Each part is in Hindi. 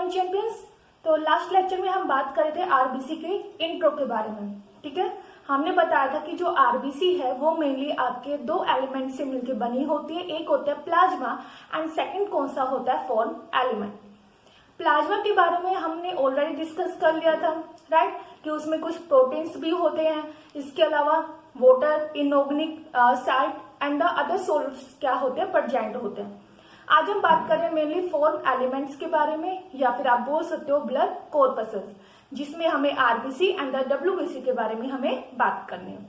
Morning champions. तो लास्ट लेक्चर में हम बात कर रहे थे आरबीसी के इंट्रो के बारे में। ठीक है, हमने बताया था कि जो आरबीसी है वो मेनली आपके दो एलिमेंट से मिलकर बनी होती है। एक होता है प्लाज्मा एंड सेकंड कौन सा होता है, फॉर्म एलिमेंट। प्लाज्मा के बारे में हमने ऑलरेडी डिस्कस कर लिया था, राइट, कि उसमें कुछ प्रोटीन्स भी होते हैं। इसके अलावा water, inorganic salt and the other salts क्या होते हैं, प्रेजेंट होते हैं। आज हम बात कर रहे हैं मेनली फॉर्म एलिमेंट्स के बारे में, या फिर आप बोल सकते हो ब्लड कॉर्पसेस, जिसमें हमें आरबीसी एंड द डब्ल्यूबीसी के बारे में हमें बात करनी है।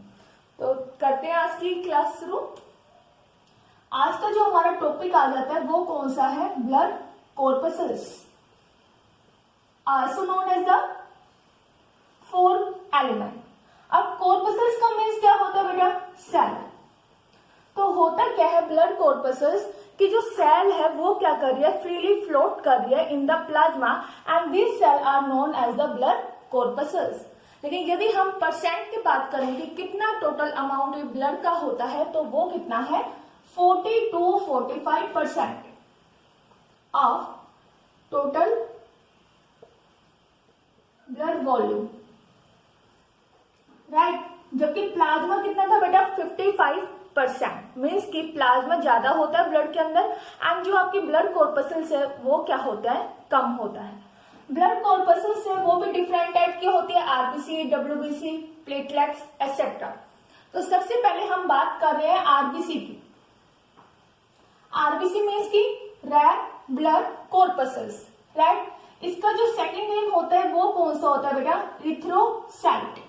तो करते हैं आज की क्लास शुरू। आज का जो हमारा टॉपिक आ जाता है वो कौन सा है, blood corpuscles, also known as the form element. अब कॉर्पसेस का मीन्स क्या होता है बेटा, सेल। तो होता क्या है ब्लड कॉर्पसेस कि जो सेल है वो क्या कर रही है, फ्रीली फ्लोट कर रही है in the plasma and this cell are known as the blood corpuscles. लेकिन यदि हम परसेंट की बात करेंगे कितना टोटल अमाउंट ब्लड का होता है, तो वो कितना है, 40 to 45% of total blood volume, right. जबकि प्लाज्मा कितना था बेटा, 55%। मीन्स कि प्लाज्मा ज्यादा होता है ब्लड के अंदर एंड जो आपकी ब्लड कॉर्पसेल्स है वो क्या होता है, कम होता है। ब्लड कॉर्पसेल्स है वो भी डिफरेंट टाइप की होती है, आरबीसी, डब्ल्यूबीसी, प्लेटलेट्स एक्सेट्रा। तो सबसे पहले हम बात कर रहे हैं आरबीसी की। आरबीसी मीन्स की रेड ब्लड कॉर्पसेल्स, राइट। इसका जो सेकंड नेम होता है वो कौन सा होता है बेटा, इरिथ्रोसाइट।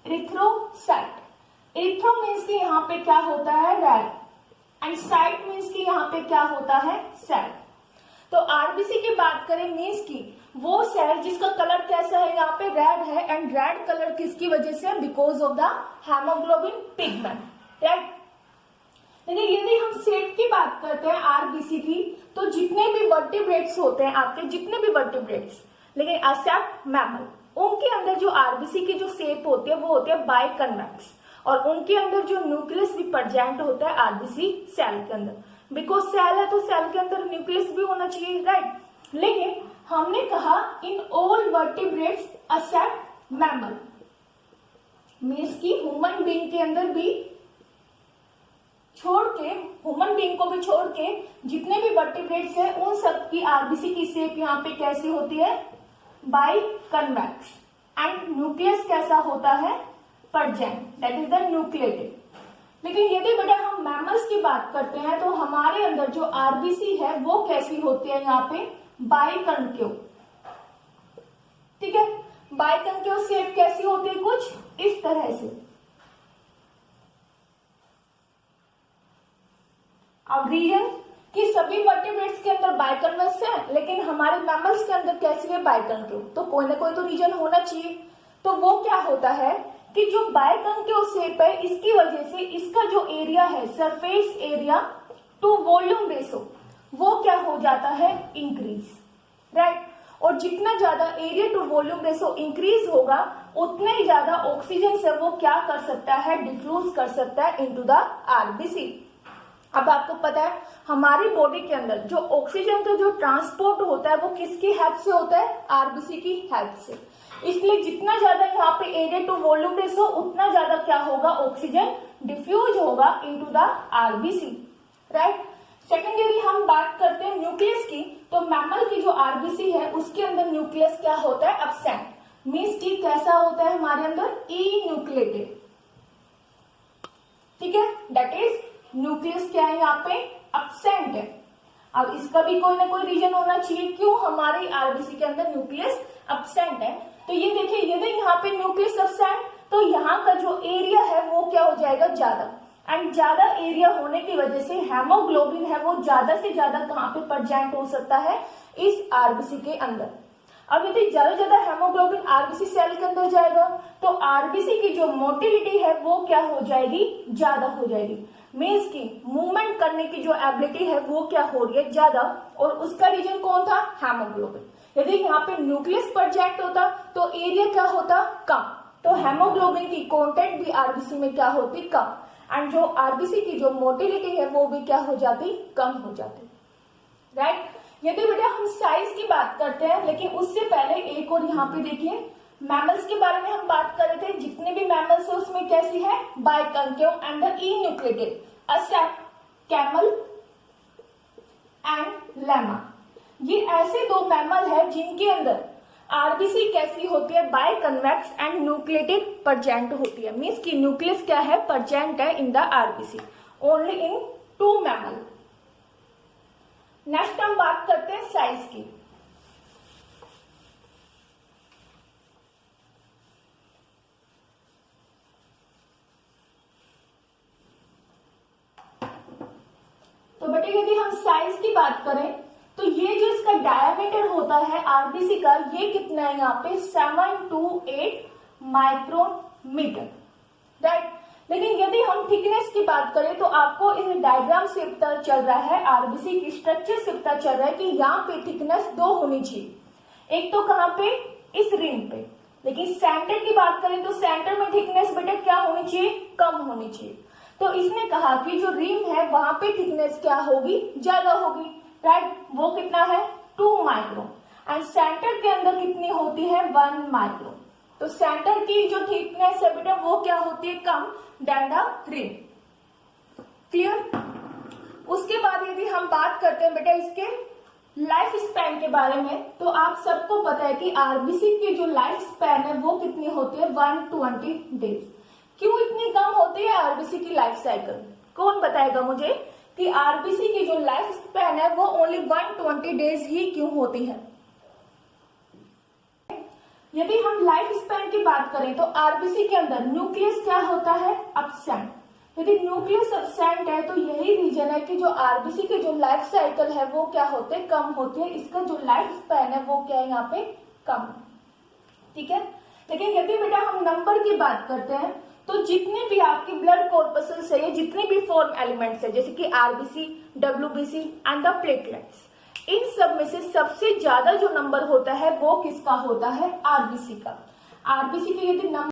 इरिथ्रोसाइट, इरिथ्रो मीन्स की यहाँ पे क्या होता है, रेड, एंड साइट मीन्स की यहाँ पे क्या होता है, सेल। तो आरबीसी की बात करें मीन्स की वो सेल जिसका कलर कैसा है, यहाँ पे रेड है, एंड रेड कलर किसकी वजह से, because of the haemoglobin pigment, right. लेकिन यदि हम सेट की बात करते हैं आरबीसी की, तो जितने भी वर्टिब्रेट्स होते हैं आपके, जितने भी वर्टिब्रेट्स, लेकिन एक्सेप्ट मैमल, उनके अंदर जो आरबीसी की जो शेप होती है वो होती है बाइकन्वेक्स, और उनके अंदर जो न्यूक्लियस भी प्रेजेंट होता है आरबीसी सेल के अंदर। बिकॉज सेल है तो सेल के अंदर न्यूक्लियस भी होना चाहिए, राइट। लेकिन हमने कहा in all vertebrates except mammal, means की ह्यूमन बीइंग के अंदर भी छोड़ के, ह्यूमन बीइंग को भी छोड़ के जितने भी वर्टिब्रेट्स हैं उन सब की आरबीसी की शेप यहाँ पे कैसी होती है, बाइकन्वेक्स, एंड न्यूक्लियस कैसा होता है, present, that is the nucleated. लेकिन यदि बेटा हम मैमल्स की बात करते हैं तो हमारे अंदर जो आरबीसी है वो कैसी होती है, यहाँ पे बाइकन्केव, ठीक है। बाइकन्केव शेप कैसी होती है, कुछ इस तरह से। अब रीजन कि सभी वर्टिब्रेट्स के अंदर बाइकन्वेक्स है, लेकिन हमारे मैमल्स के अंदर कैसी है, बाइकन्केव। तो कोई ना कोई तो रीजन होना चाहिए। तो वो क्या होता है कि जो बाइकन्केव शेप है, इसकी वजह से इसका जो एरिया है, surface area to volume ratio, वो क्या हो जाता है, इंक्रीज, राइट। और जितना ज्यादा area to volume ratio increase होगा उतना ही ज्यादा ऑक्सीजन से वो क्या कर सकता है, डिफ्यूज कर सकता है इनटू द आरबीसी। अब आपको पता है हमारी बॉडी के अंदर जो ऑक्सीजन का जो ट्रांसपोर्ट होता है वो किसकी हेल्प से होता है, आरबीसी की हेल्प से। इसलिए जितना ज्यादा यहाँ पे एरिया टू वॉल्यूम रेशो उतना ज्यादा क्या होगा, ऑक्सीजन डिफ्यूज होगा into the RBC, right. Second यदि हम बात करते हैं न्यूक्लियस की, तो मैमल की जो आरबीसी है उसके अंदर न्यूक्लियस क्या होता है, एब्सेंट, मीन्स की कैसा होता है हमारे अंदर, ई न्यूक्लिएटेड, ठीक है। दैट इज न्यूक्लियस क्या है, यहाँ पे एब्सेंट है। अब इसका भी कोई ना कोई रीजन होना चाहिए क्यों हमारी आरबीसी के अंदर न्यूक्लियस एब्सेंट है। तो ये देखिए, यदि यहाँ पे न्यूक्लियस एब्सेंट, तो यहाँ का जो एरिया है वो क्या हो जाएगा, ज्यादा, एंड ज्यादा एरिया होने की वजह से हेमोग्लोबिन है वो ज्यादा से ज्यादा कहाँ पे प्रेजेंट हो सकता है, इस आरबीसी के अंदर। अब यदि ज्यादा ज्यादा हेमोग्लोबिन आरबीसी सेल के अंदर जाएगा तो आरबीसी की जो मोटिलिटी है वो क्या हो जाएगी, ज्यादा हो जाएगी। मीन्स की मूवमेंट करने की जो एबिलिटी है वो क्या हो रही है, ज्यादा, और उसका रीजन कौन था, हेमोग्लोबिन। यदि यहाँ पे न्यूक्लियस प्रेजेंट होता तो एरिया क्या होता, कम, तो हेमोग्लोबिन की कंटेंट भी आरबीसी में क्या होती, कम, एंड जो आरबीसी की जो मोटिलिटी है वो भी क्या हो जाती, कम हो जाती, राइट। यदि बेटा हम साइज की बात करते हैं, लेकिन उससे पहले एक और यहाँ पे देखिए मैमल्स के बारे में हम बात कर रहे थे। जितने भी मैमल्स है उसमें कैसी है, बाइकॉन्केव एंड इन्यूक्लिएटेड, कैमल एंड लैमा। ये ऐसे दो मैमल है जिनके अंदर आरबीसी कैसी होती है, बाइकन्वेक्स एंड न्यूक्लिएटेड परजेंट होती है। मीन्स की न्यूक्लियस क्या है, परजेंट है in the RBC, only in 2 mammal. Next हम बात करते हैं साइज की। तो बेटे यदि हम साइज की बात करें तो ये जो इसका डायमीटर होता है आरबीसी का, ये कितना है यहाँ पे 728 माइक्रोमीटर, राइट। लेकिन यदि हम थिकनेस की बात करें तो आपको इस डायग्राम से पता चल रहा है, आरबीसी की स्ट्रक्चर से पता चल रहा है कि यहाँ पे थिकनेस 2 होनी चाहिए। एक तो कहाँ पे, इस रिंग पे। लेकिन सेंटर की बात करें तो सेंटर में थिकनेस बेटा क्या होनी चाहिए, कम होनी चाहिए। तो इसने कहा कि जो रिंग है वहां पे थिकनेस क्या होगी, ज्यादा होगी, राइट। वो कितना है 2 माइक्रो एंड सेंटर के अंदर कितनी होती है 1 माइक्रो। तो सेंटर की जो थिकनेस है बेटा वो क्या होती है, कम देन द रिंग। क्लियर। उसके बाद यदि हम बात करते हैं बेटा इसके लाइफ स्पैन के बारे में, तो आप सबको पता है कि आरबीसी की जो लाइफ स्पैन है वो कितनी होती है 120 डेज। क्यों इतनी कम होती है आरबीसी की लाइफ साइकिल, कौन बताएगा मुझे कि आरबीसी की जो लाइफ स्पैन है वो ओनली 120 डेज ही क्यों होती है। यदि हम लाइफ स्पैन की बात करें तो आरबीसी के अंदर न्यूक्लियस क्या होता है, एब्सेंट। यदि न्यूक्लियस एब्सेंट है तो यही रीजन है कि जो आरबीसी की जो लाइफ साइकिल है वो क्या होते हैं, कम होती है। इसका जो लाइफ स्पैन है वो क्या है यहाँ पे, कम, ठीक है। लेकिन यदि बेटा हम नंबर की बात करते हैं तो जितने भी आपके ब्लड कॉर्पसेल्स है, जितने भी फॉर्म एलिमेंट्स है जैसे कि RBC, WBC and the platelets, इन सब में से सबसे ज्यादा जो नंबर होता है वो किसका होता है, आरबीसी का। आरबीसी के यदि नंबर